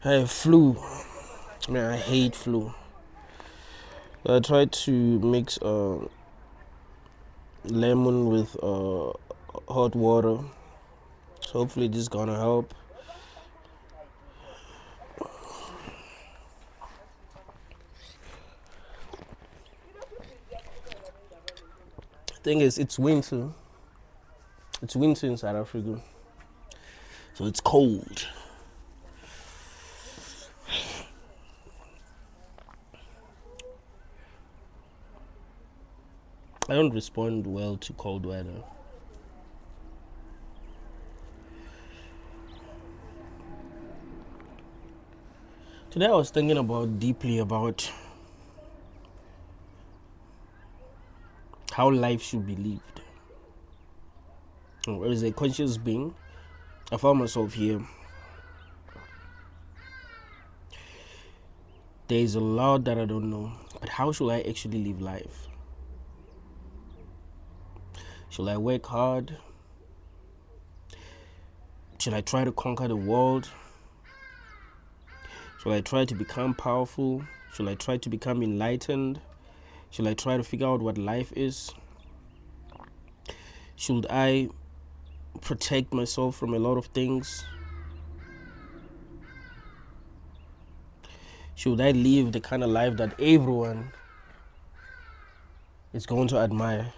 Hey, flu. Man, I hate flu. I tried to mix lemon with hot water. So hopefully this is gonna help. Thing is, it's winter. It's winter in South Africa, so it's cold. I don't respond well to cold weather. Today I was thinking deeply about how life should be lived. As a conscious being, I found myself here. There is a lot that I don't know, but how should I actually live life? Should I work hard? Should I try to conquer the world? Should I try to become powerful? Should I try to become enlightened? Should I try to figure out what life is? Should I protect myself from a lot of things? Should I live the kind of life that everyone is going to admire?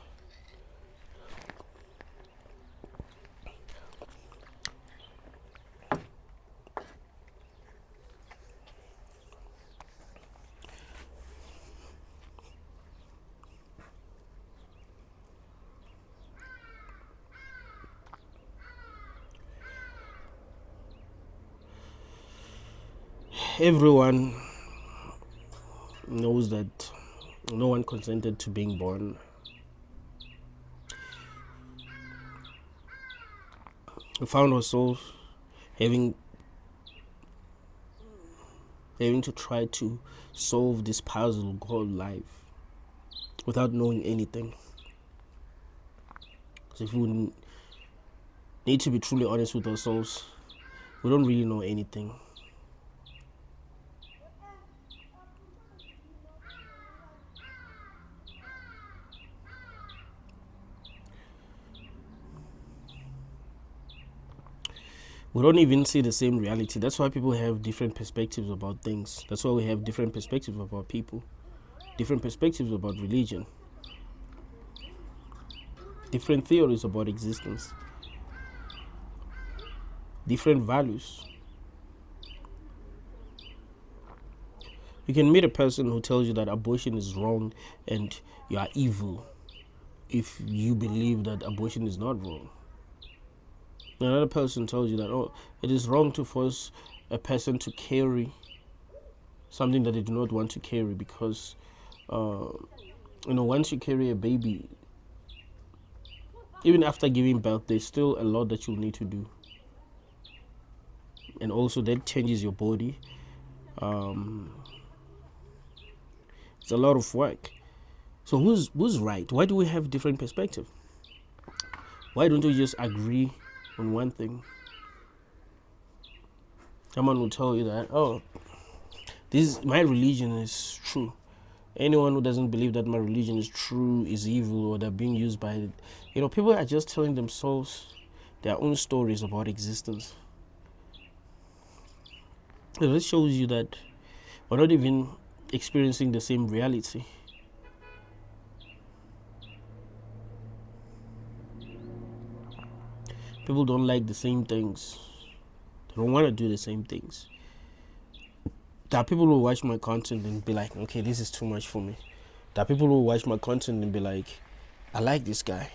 Everyone knows that no one consented to being born. We found ourselves having to try to solve this puzzle called life without knowing anything. So if we need to be truly honest with ourselves, we don't really know anything. We don't even see the same reality. That's why people have different perspectives about things. That's why we have different perspectives about people, different perspectives about religion, different theories about existence, different values. You can meet a person who tells you that abortion is wrong and you are evil if you believe that abortion is not wrong. Another person tells you that, oh, it is wrong to force a person to carry something that they do not want to carry because, once you carry a baby, even after giving birth, there's still a lot that you'll need to do. And also that changes your body. It's a lot of work. So who's right? Why do we have different perspective? Why don't we just agree on one thing? Someone will tell you that, oh, my religion is true. Anyone who doesn't believe that my religion is true is evil, or they're being used by it. People are just telling themselves their own stories about existence. So this shows you that we're not even experiencing the same reality. People don't like the same things. They don't want to do the same things. There are people who watch my content and be like, okay, this is too much for me. There are people who watch my content and be like, I like this guy.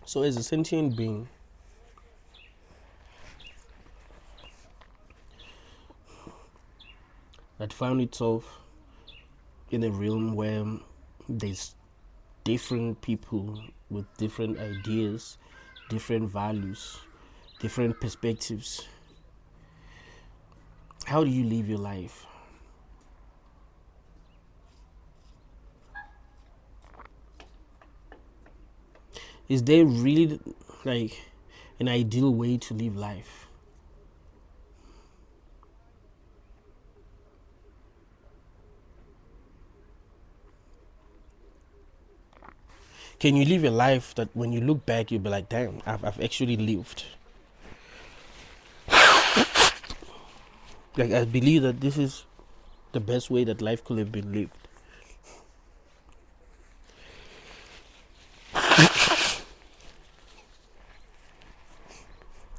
So as a sentient being, that found itself in a realm where there's different people with different ideas, different values, different perspectives. How do you live your life? Is there really like an ideal way to live life? Can you live a life that when you look back you'll be like, damn, I've actually lived? Like, I believe that this is the best way that life could have been lived.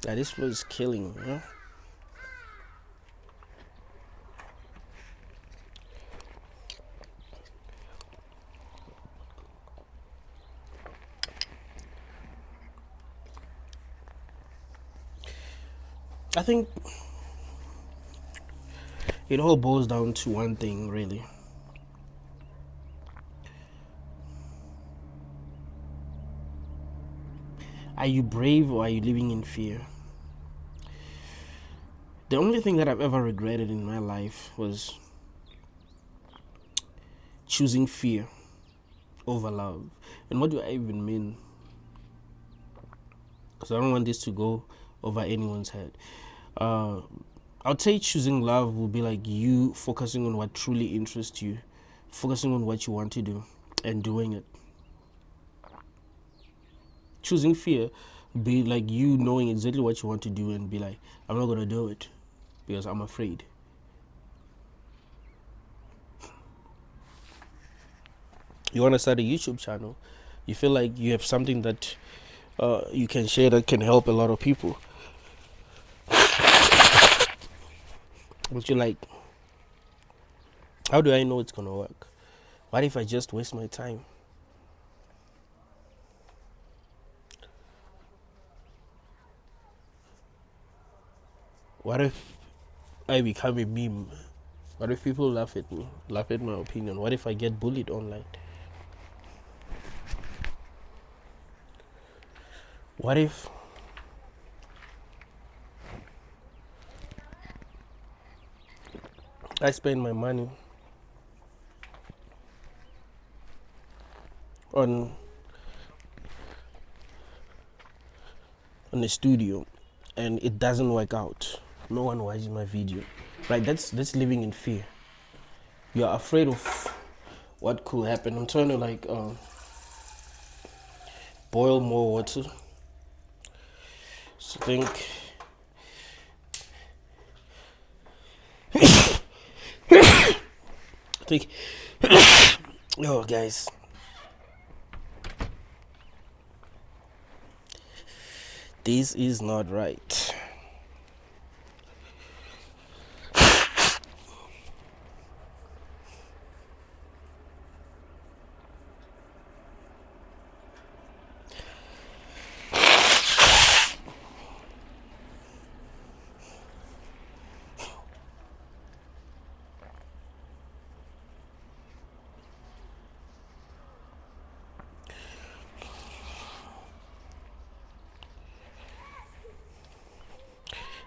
Yeah, this was killing, you know? I think it all boils down to one thing, really. Are you brave or are you living in fear? The only thing that I've ever regretted in my life was choosing fear over love. And what do I even mean? Because I don't want this to go over anyone's head. Uh, I'd say choosing love will be like you focusing on what truly interests you, focusing on what you want to do, and doing it. Choosing fear would be like you knowing exactly what you want to do and be like, I'm not gonna do it because I'm afraid. You want to start a YouTube channel, you feel like you have something that you can share that can help a lot of people, but you're like, how do I know it's gonna work? What if I just waste my time? What if I become a meme? What if people laugh at me, laugh at my opinion? What if I get bullied online? What if I spend my money on a studio and it doesn't work out? No one watches my video. Right? That's living in fear. You're afraid of what could happen. I'm trying to like boil more water. So think oh guys, this is not right.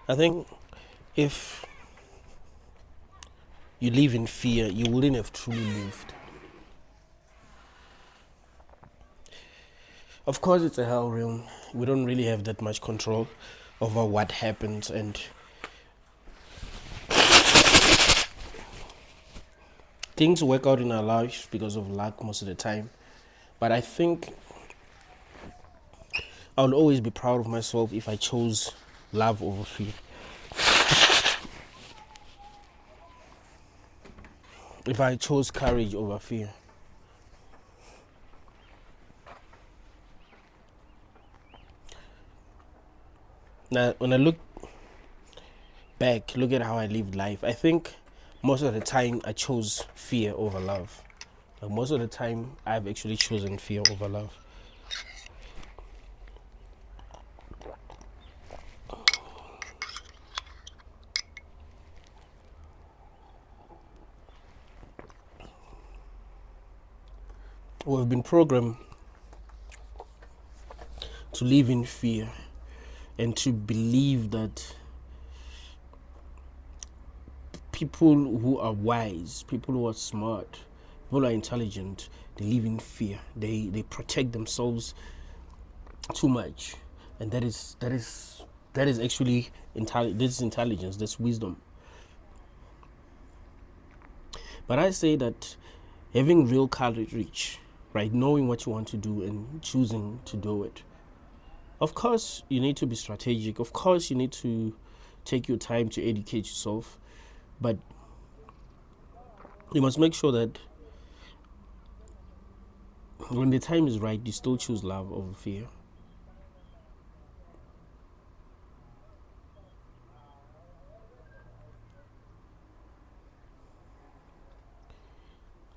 I think if you live in fear, you wouldn't have truly lived. Of course, it's a hell realm. We don't really have that much control over what happens, and things work out in our lives because of luck most of the time. But I think I will always be proud of myself if I chose love over fear. If I chose courage over fear. Now, when I look back, look at how I lived life, I think most of the time I chose fear over love. Like most of the time, I've actually chosen fear over love. we've been programmed to live in fear and to believe that people who are wise, people who are smart, people who are intelligent, they live in fear. They protect themselves too much, and that is actually this is intelligence, that's wisdom. But I say that having real courage, right, knowing what you want to do and choosing to do it. Of course, you need to be strategic. Of course, you need to take your time to educate yourself, but you must make sure that when the time is right, you still choose love over fear.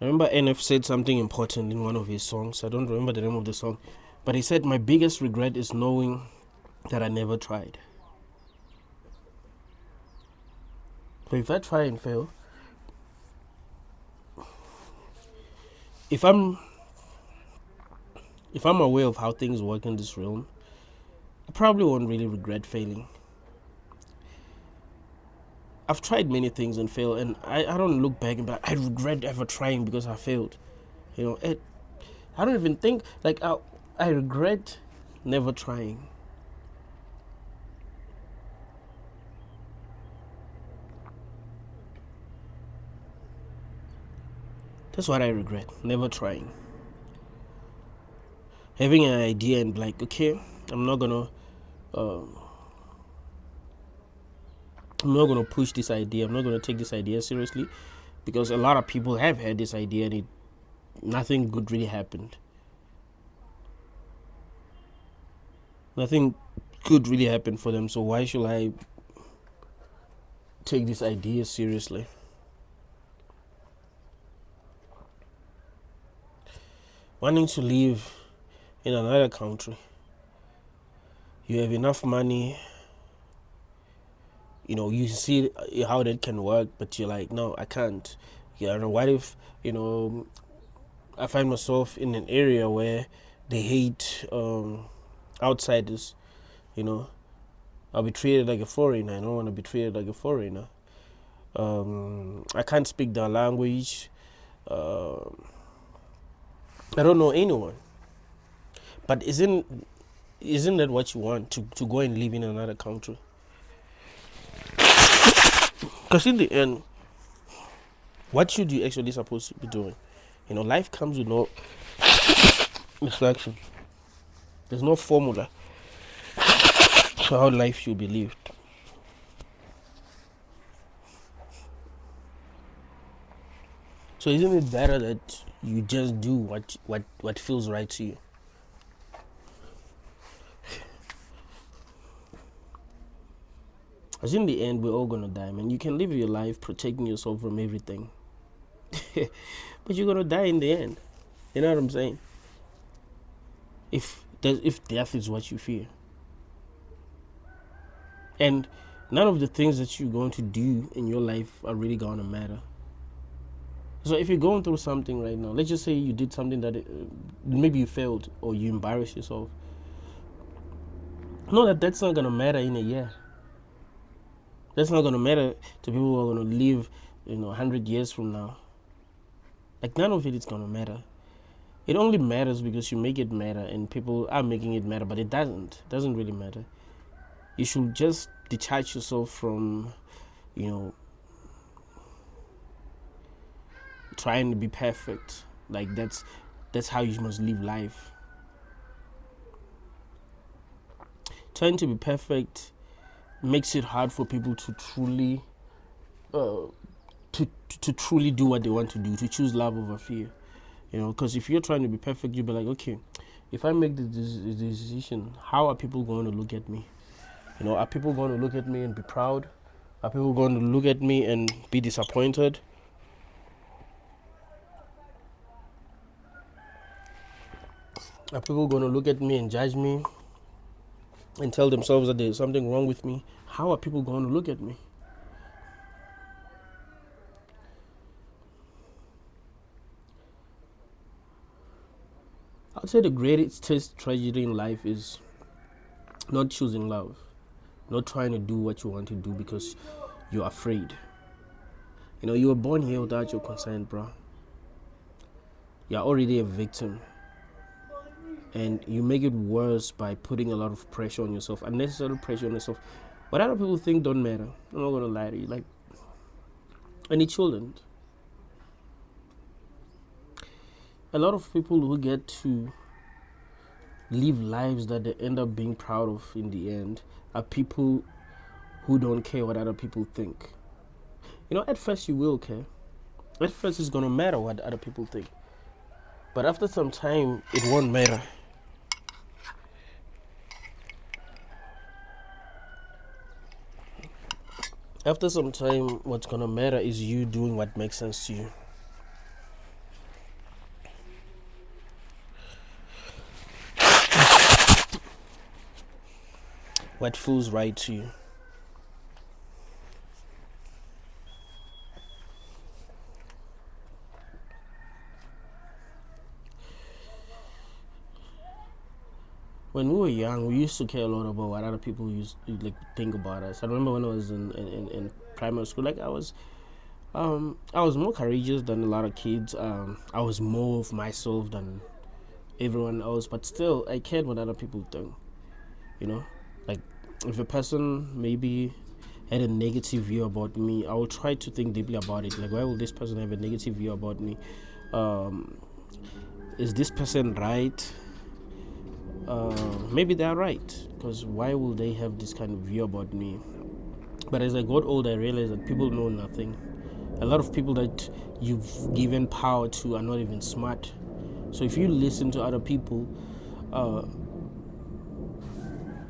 I remember NF said something important in one of his songs. I don't remember the name of the song, but he said, "My biggest regret is knowing that I never tried." But if I try and fail, if I'm aware of how things work in this realm, I probably won't really regret failing. I've tried many things and failed, and I don't look back and be like, I regret ever trying because I failed. I don't even think like I regret never trying. That's what I regret, never trying. Having an idea and like, okay, I'm not gonna push this idea. I'm not gonna take this idea seriously, because a lot of people have had this idea and nothing good really happened. Nothing good really happened for them. So why should I take this idea seriously? Wanting to live in another country, you have enough money, you see how that can work, but you're like, no, I can't. What if I find myself in an area where they hate outsiders? I'll be treated like a foreigner. I don't want to be treated like a foreigner. I can't speak their language. I don't know anyone. But isn't that what you want, to go and live in another country? Because in the end, what should you actually supposed to be doing? Life comes with no instruction. There's no formula for how life should be lived. So isn't it better that you just do what feels right to you? Because in the end, we're all gonna die, man. You can live your life protecting yourself from everything, but you're gonna die in the end. You know what I'm saying? If death is what you fear, and none of the things that you're going to do in your life are really gonna matter. So if you're going through something right now, let's just say you did something that maybe you failed or you embarrassed yourself. Know that that's not gonna matter in a year. That's not gonna matter to people who are gonna live, 100 years from now. Like, none of it is gonna matter. It only matters because you make it matter, and people are making it matter, but it doesn't. It doesn't really matter. You should just detach yourself from, trying to be perfect. Like, that's how you must live life. Trying to be perfect makes it hard for people to truly to truly do what they want to do, to choose love over fear. Because if you're trying to be perfect, you'll be like, okay, if I make this decision, how are people going to look at me? Are people going to look at me and be proud? Are people going to look at me and be disappointed? Are people going to look at me and judge me and tell themselves that there's something wrong with me? How are people going to look at me? I'd say the greatest tragedy in life is not choosing love, not trying to do what you want to do because you're afraid. You were born here without your consent, bro. You're already a victim, and you make it worse by putting a lot of pressure on yourself, unnecessary pressure on yourself. What other people think don't matter. I'm not gonna lie to you. Like, and it shouldn't. A lot of people who get to live lives that they end up being proud of in the end are people who don't care what other people think. At first you will care. At first it's gonna matter what other people think. But after some time, it won't matter. After some time, what's gonna matter is you doing what makes sense to you. What feels right to you. When we were young, we used to care a lot about what other people used to like think about us. I remember when I was in primary school, like I was more courageous than a lot of kids. I was more of myself than everyone else, but still, I cared what other people think. Like if a person maybe had a negative view about me, I will try to think deeply about it. Like, why will this person have a negative view about me? Is this person right? Maybe they're right, because why will they have this kind of view about me? But as I got older, I realized that people know nothing. A lot of people that you've given power to are not even smart. So if you listen to other people,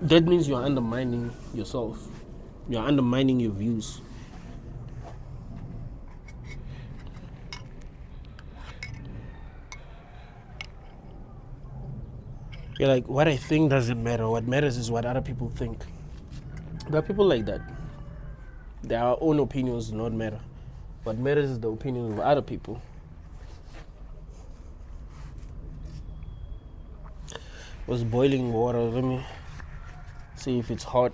that means you're undermining yourself. You're undermining your views. You're like, what I think doesn't matter. What matters is what other people think. There are people like that. Their own opinions do not matter. What matters is the opinions of other people. It was boiling water. Let me see if it's hot.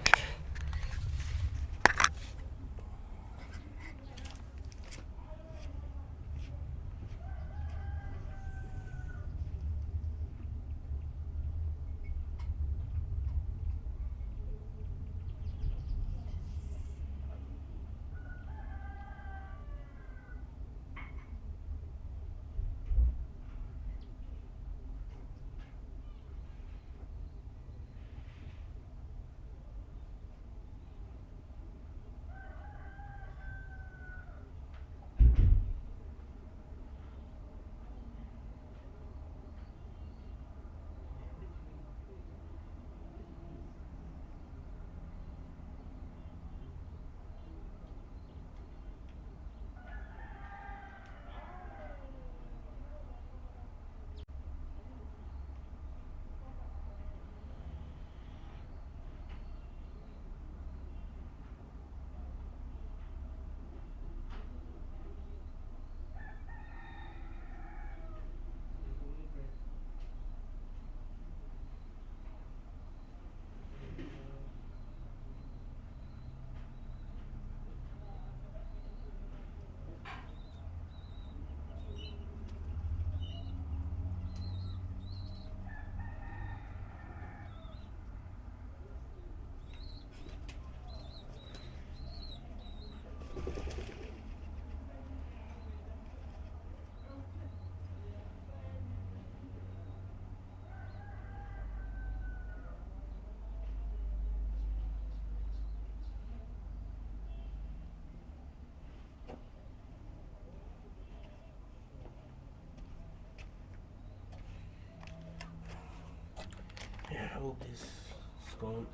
Yeah, I hope this is going.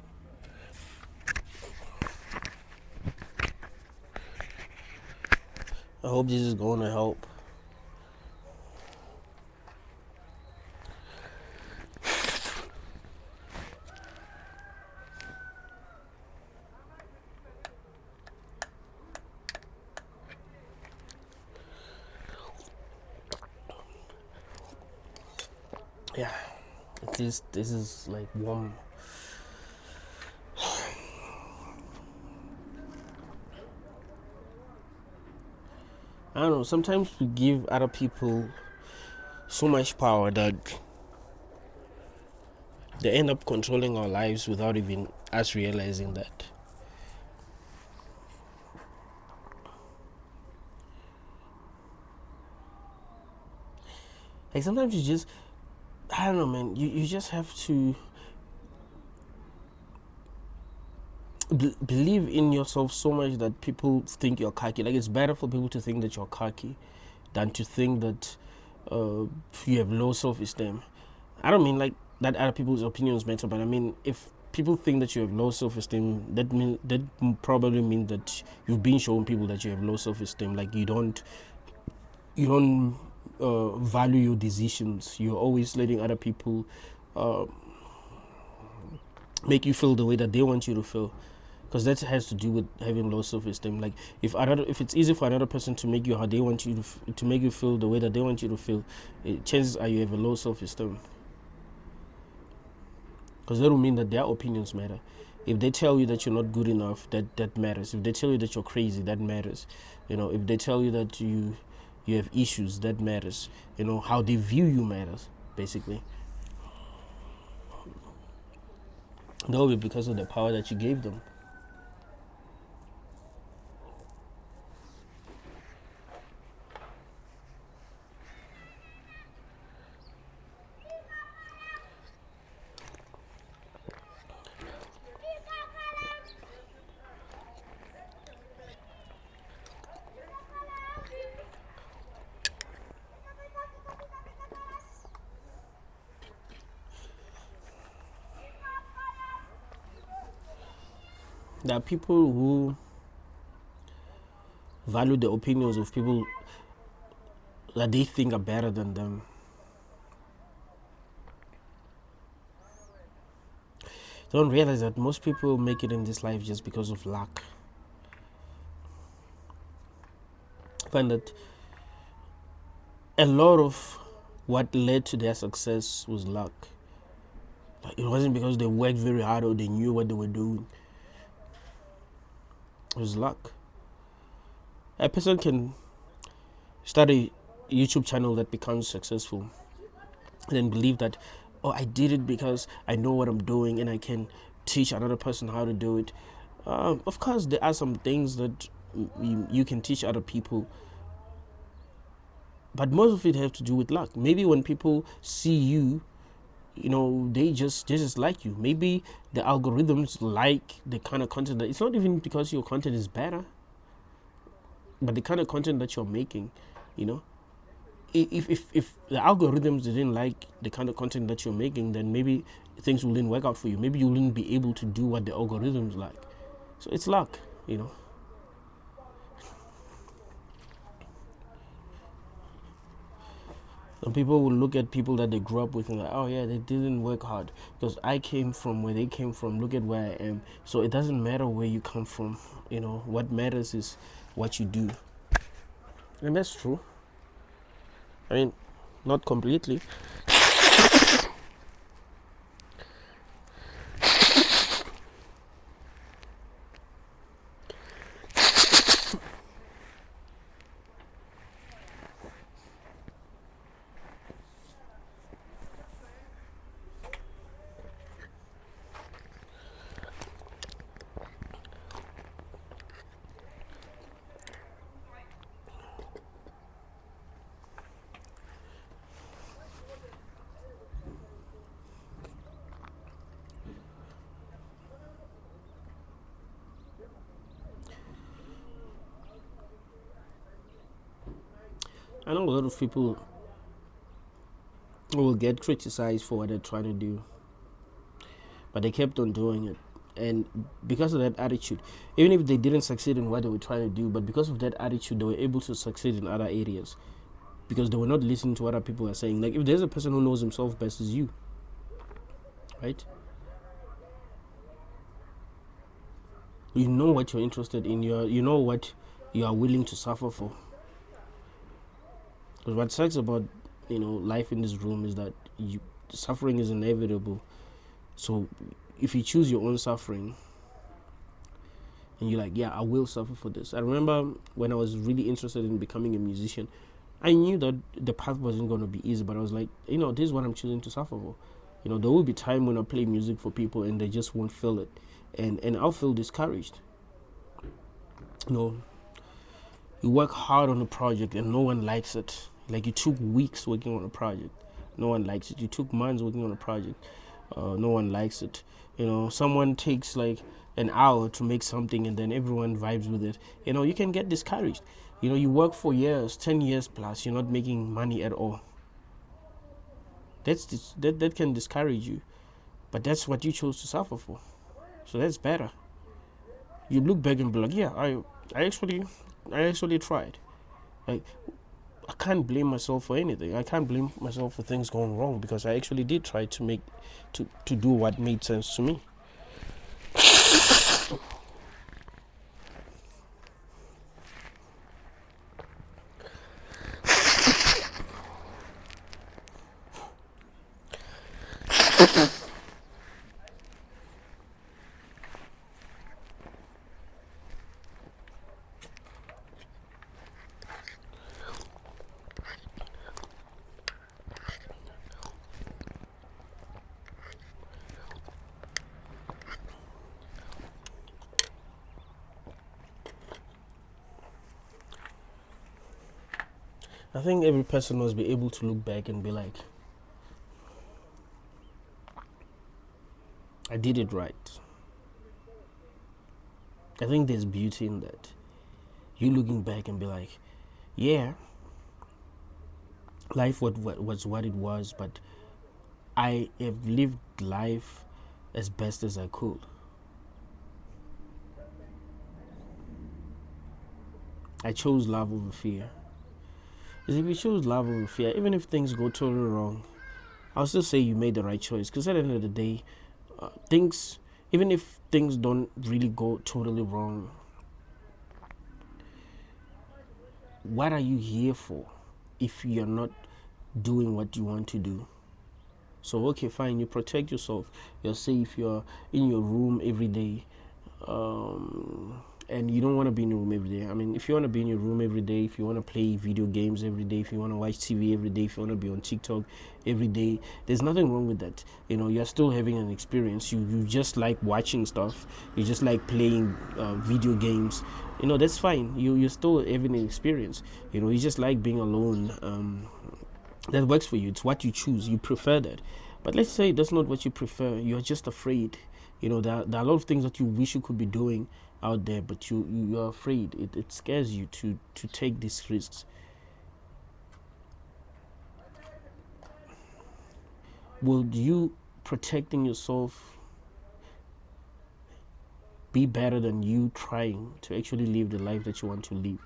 I hope this is going to help. Yeah. At least this is like warm. I don't know. Sometimes we give other people so much power that they end up controlling our lives without even us realizing that. Like sometimes you just, I don't know, man. You just have to believe in yourself so much that people think you're cocky. Like it's better for people to think that you're cocky than to think that you have low self-esteem. I don't mean like that other people's opinions matter, but I mean if people think that you have low self-esteem, that probably mean that you've been showing people that you have low self-esteem. Like you don't value your decisions. You're always letting other people uh, make you feel the way that they want you to feel, because that has to do with having low self-esteem. Like if it's easy for another person to make you how they want you to make you feel the way that they want you to feel, chances are you have a low self-esteem, because that will mean that their opinions matter. If they tell you that you're not good enough, that matters. If they tell you that you're crazy, that matters. If they tell you that you have issues, that matters. How they view you matters, basically. That will be because of the power that you gave them. There are people who value the opinions of people that they think are better than them. They don't realize that most people make it in this life just because of luck. I find that a lot of what led to their success was luck. It wasn't because they worked very hard or they knew what they were doing. It was luck. A person can start a YouTube channel that becomes successful and then believe that, oh, I did it because I know what I'm doing and I can teach another person how to do it. Of course, there are some things that you can teach other people, but most of it have to do with luck. Maybe when people see you, they just like you. Maybe the algorithms like the kind of content that, it's not even because your content is better, but the kind of content that you're making. If the algorithms didn't like the kind of content that you're making, then maybe things wouldn't work out for you. Maybe you wouldn't be able to do what the algorithms like. So it's luck. Some people will look at people that they grew up with and like, oh yeah, they didn't work hard because I came from where they came from. Look at where I am. So it doesn't matter where you come from. What matters is what you do. And that's true. I mean, not completely. I know a lot of people will get criticized for what they're trying to do, but they kept on doing it. And because of that attitude, even if they didn't succeed in what they were trying to do, but because of that attitude, they were able to succeed in other areas because they were not listening to what other people are saying. Like if there's a person who knows himself best is you, right? You know what you're interested in. You know what you are willing to suffer for. Because what sucks about life in this room is that suffering is inevitable. So if you choose your own suffering and you're like, yeah, I will suffer for this. I remember when I was really interested in becoming a musician, I knew that the path wasn't going to be easy, but I was like, this is what I'm choosing to suffer for. There will be time when I play music for people and they just won't feel it, and I'll feel discouraged. You work hard on a project and no one likes it. Like, you took weeks working on a project, no one likes it. You took months working on a project, no one likes it. Someone takes like an hour to make something and then everyone vibes with it. You can get discouraged. You work for years, 10 years plus, you're not making money at all. That can discourage you, but that's what you chose to suffer for. So that's better. You look back and be like, yeah, I actually tried. Like, I can't blame myself for anything. I can't blame myself for things going wrong because I actually did try to do what made sense to me. I think every person must be able to look back and be like, I did it right. I think there's beauty in that. You looking back and be like, yeah, life was what it was, but I have lived life as best as I could. I chose love over fear. Because if you choose love over fear, even if things go totally wrong, I'll still say you made the right choice. Because at the end of the day, even if things don't really go totally wrong, what are you here for if you're not doing what you want to do? So, okay, fine, you protect yourself. You're safe. You're in your room every day. And you don't want to be in your room every day. I mean, if you want to be in your room every day, if you want to play video games every day, if you want to watch TV every day, if you want to be on TikTok every day, there's nothing wrong with that. You're still having an experience. You just like watching stuff. You just like playing video games. That's fine. You're still having an experience. You just like being alone. That works for you. It's what you choose. You prefer that. But let's say that's not what you prefer. You're just afraid. There are a lot of things that you wish you could be doing out there, but you're afraid. It scares you to take these risks. Will you protecting yourself be better than you trying to actually live the life that you want to live?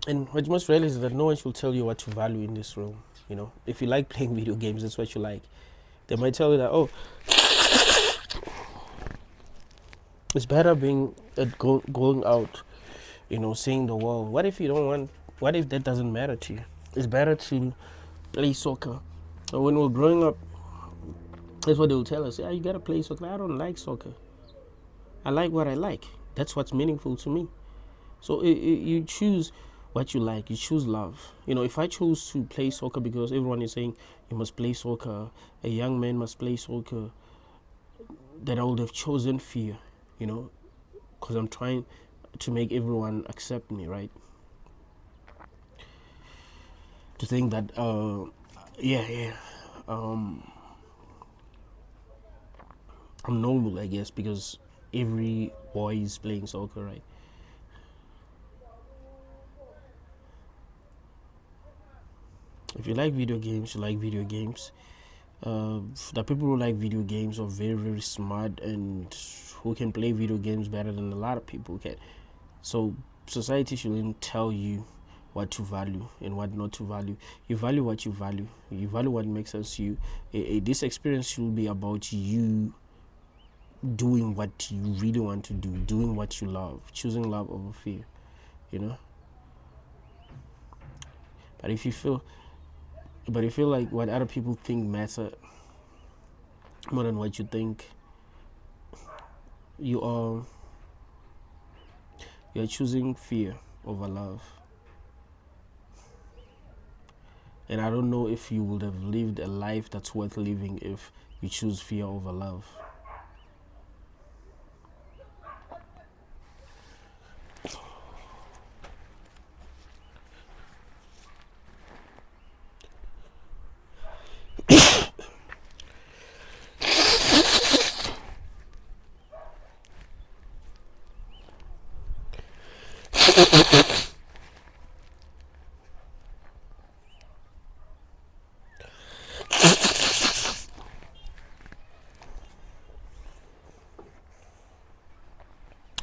And what you must realize is that no one should tell you what to value in this room. If you like playing video games, that's what you like. They might tell you that, oh, it's better being going out, seeing the world. What if you don't want? What if that doesn't matter to you? It's better to play soccer. So when we're growing up, that's what they will tell us. Yeah, you gotta play soccer. I don't like soccer. I like what I like. That's what's meaningful to me. So you choose what you like. You choose love. If I chose to play soccer because everyone is saying you must play soccer, a young man must play soccer, then I would have chosen fear, because I'm trying to make everyone accept me, right? To think that, I'm normal, I guess, because every boy is playing soccer, right? If you like video games, you like video games. The people who like video games are very, very smart and who can play video games better than a lot of people can. So society shouldn't tell you what to value and what not to value. You value what you value. You value what makes sense to you. This experience should be about you doing what you really want to do, doing what you love, choosing love over fear, you know. But if you feel, but if you feel like what other people think matter more than what you think, you are you're choosing fear over love. And I don't know if you would have lived a life that's worth living if you choose fear over love.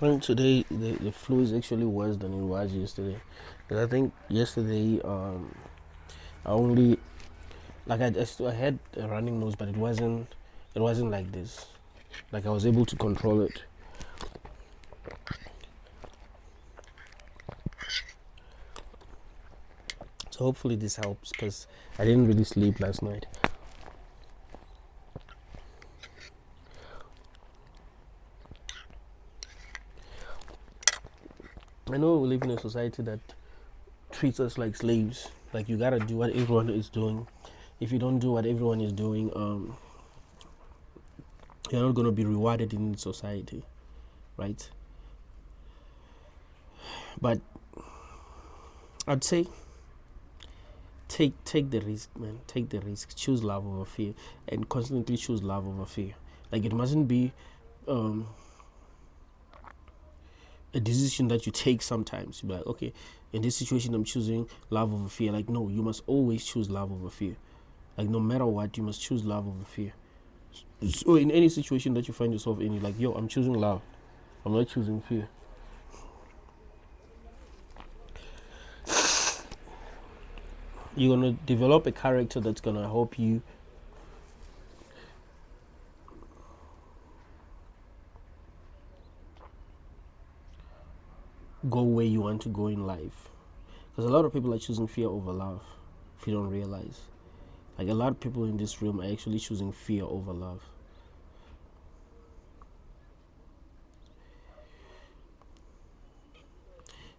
And today the flu is actually worse than it was yesterday. Because I think yesterday I only like I had a running nose, but it wasn't like this. Like I was able to control it. So hopefully this helps because I didn't really sleep last night. I know we live in a society that treats us like slaves. Like you gotta do what everyone is doing. If you don't do what everyone is doing, you're not gonna be rewarded in society, right? But I'd say take the risk, man. Take the risk. Choose love over fear, and constantly choose love over fear. Like it mustn't be um, a decision that you take sometimes. You be like, okay, in this situation, I'm choosing love over fear. Like no, you must always choose love over fear. Like no matter what, you must choose love over fear. So in any situation that you find yourself in, you're like, yo, I'm choosing love. I'm not choosing fear. You're gonna develop a character that's gonna help you go where you want to go in life. Because a lot of people are choosing fear over love, if you don't realize. Like a lot of people in this room are actually choosing fear over love.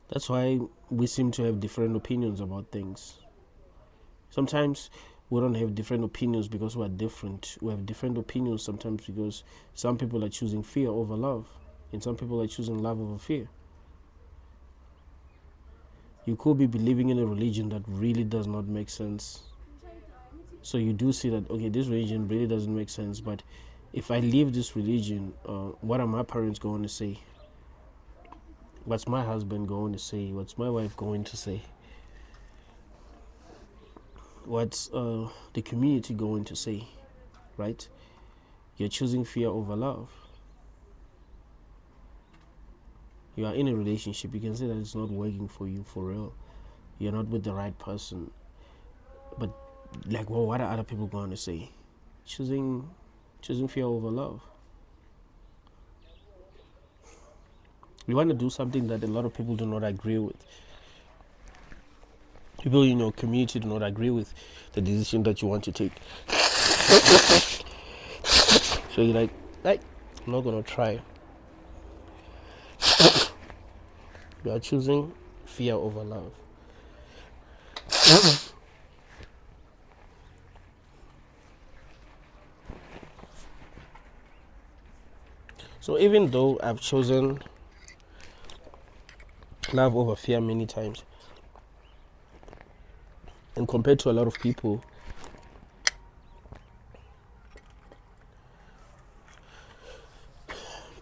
That's why we seem to have different opinions about things. Sometimes we don't have different opinions because we're different. We have different opinions sometimes because some people are choosing fear over love, and some people are choosing love over fear. You could be believing in a religion that really does not make sense. So you do see that, okay, this religion really doesn't make sense, but if I leave this religion, what are my parents going to say? What's my husband going to say? What's my wife going to say? What's the community going to say? Right? You're choosing fear over love. You are in a relationship, you can say that it's not working for you for real. You're not with the right person. But like, well, what are other people going to say? Choosing fear over love. You want to do something that a lot of people do not agree with. People in your community do not agree with the decision that you want to take. So you're like, hey, I'm not gonna try. You are choosing fear over love. So even though I've chosen love over fear many times, and compared to a lot of people,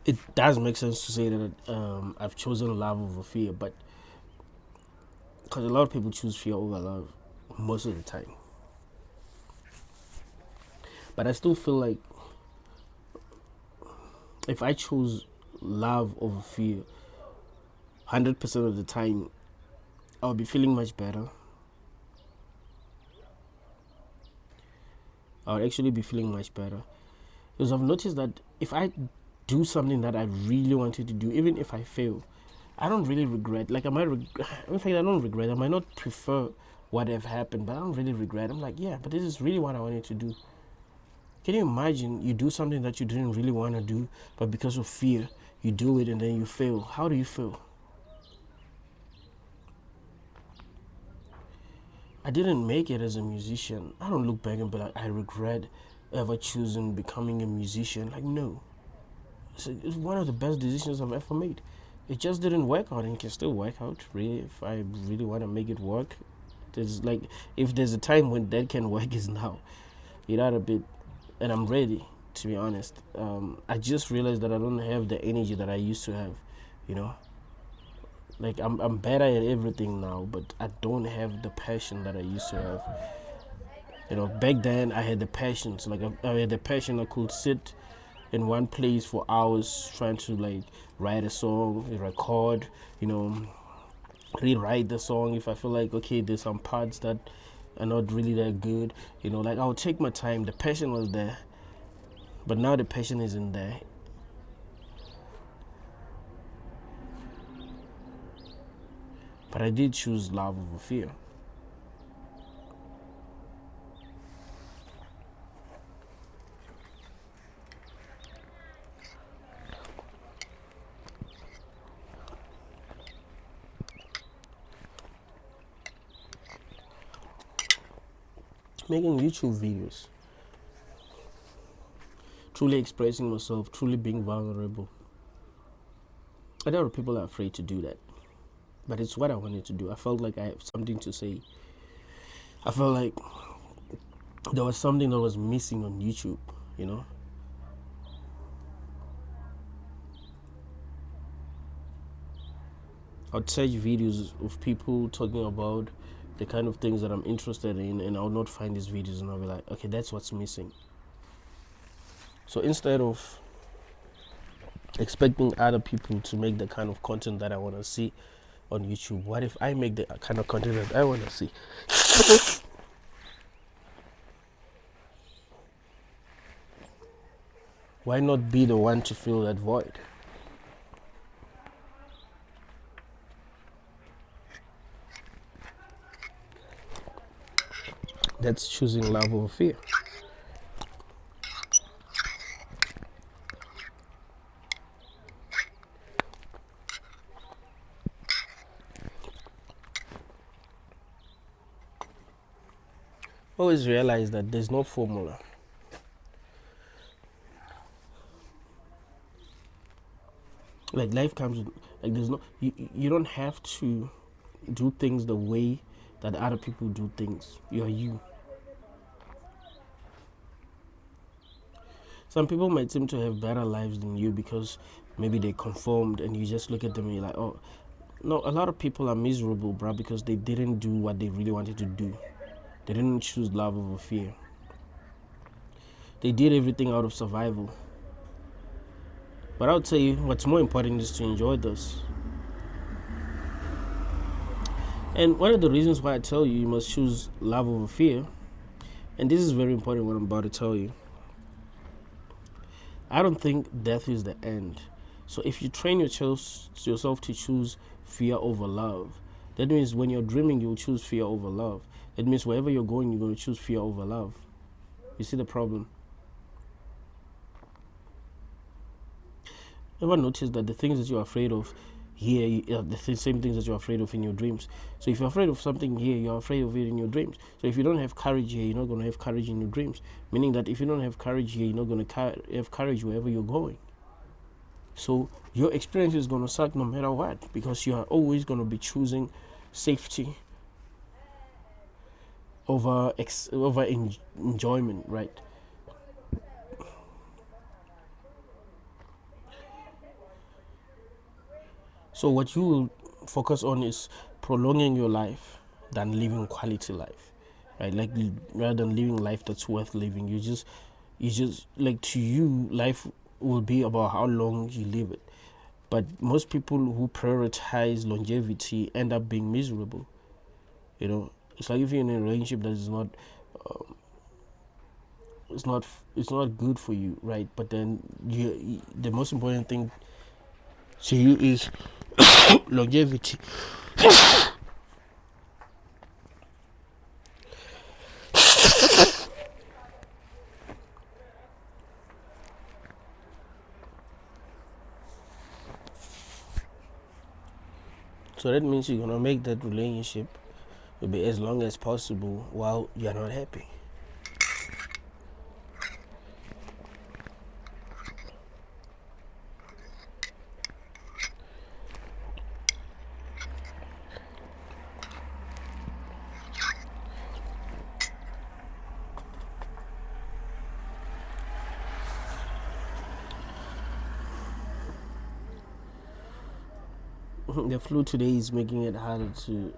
it does make sense to say that I've chosen love over fear, but because a lot of people choose fear over love most of the time. But I still feel like if I choose love over fear 100% of the time, I'll be feeling much better. I'll actually be feeling much better. Because I've noticed that if I do something that I really wanted to do, even if I fail, I don't really regret. Like, in fact, I don't regret. I might not prefer what have happened, but I don't really regret. I'm like, yeah, but this is really what I wanted to do. Can you imagine you do something that you didn't really want to do, but because of fear, you do it and then you fail? How do you feel? I didn't make it as a musician. I don't look back and be like, I regret ever choosing becoming a musician. Like, no. It's one of the best decisions I've ever made. It just didn't work out, and it can still work out, really, if I really want to make it work. If there's a time when that can work, is now. You know, a bit, and I'm ready, to be honest. I just realized that I don't have the energy that I used to have, you know. Like, I'm better at everything now, but I don't have the passion that I used to have. You know, back then I had the passion. So, like, I had the passion. I could sit in one place for hours trying to, like, write a song, record, you know, rewrite the song if I feel like, okay, there's some parts that are not really that good. You know, like, I would take my time. The passion was there, but now the passion isn't there. But I did choose love over fear. Making YouTube videos, truly expressing myself, truly being vulnerable. A lot of people are afraid to do that, but it's what I wanted to do. I felt like I have something to say. I felt like there was something that was missing on YouTube, you know. I'd search videos of people talking about the kind of things that I'm interested in, and I'll not find these videos, and I'll be like, okay, that's what's missing. So instead of expecting other people to make the kind of content that I want to see on YouTube, what if I make the kind of content that I want to see? Why not be the one to fill that void? That's choosing love over fear. Always realize that there's no formula. Like, life comes with, like, there's no, you don't have to do things the way that other people do things. You're you. Some people might seem to have better lives than you because maybe they conformed, and you just look at them and you're like, oh, no, a lot of people are miserable, bro, because they didn't do what they really wanted to do. They didn't choose love over fear. They did everything out of survival. But I'll tell you, what's more important is to enjoy this. And one of the reasons why I tell you must choose love over fear, and this is very important what I'm about to tell you, I don't think death is the end. So if you train yourself to choose fear over love, that means when you're dreaming, you'll choose fear over love. That means wherever you're going, you're going to choose fear over love. You see the problem? Ever notice that the things that you're afraid of here are the same things that you're afraid of in your dreams? So if you're afraid of something here, you're afraid of it in your dreams. So if you don't have courage here, you're not going to have courage in your dreams. Meaning that if you don't have courage here, you're not going to have courage wherever you're going. So your experience is going to suck no matter what, because you are always going to be choosing safety over enjoyment, right? So what you will focus on is prolonging your life than living quality life, right? Like, rather than living life that's worth living, you just like, to you, life will be about how long you live it. But most people who prioritize longevity end up being miserable. It's like if you're in a relationship that is not, it's not, it's not good for you, right? But then the most important thing to you is longevity. So that means you're gonna make that relationship to be as long as possible while you're not happy. The flu today is making it harder to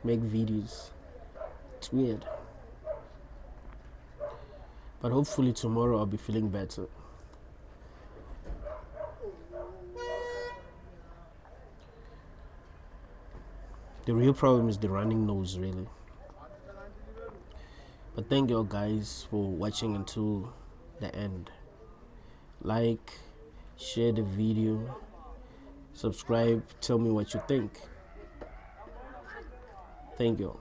make videos. It's weird. But hopefully tomorrow I'll be feeling better. The real problem is the running nose, really. But thank you all guys for watching until the end. Like, share the video, subscribe, tell me what you think. Thank you.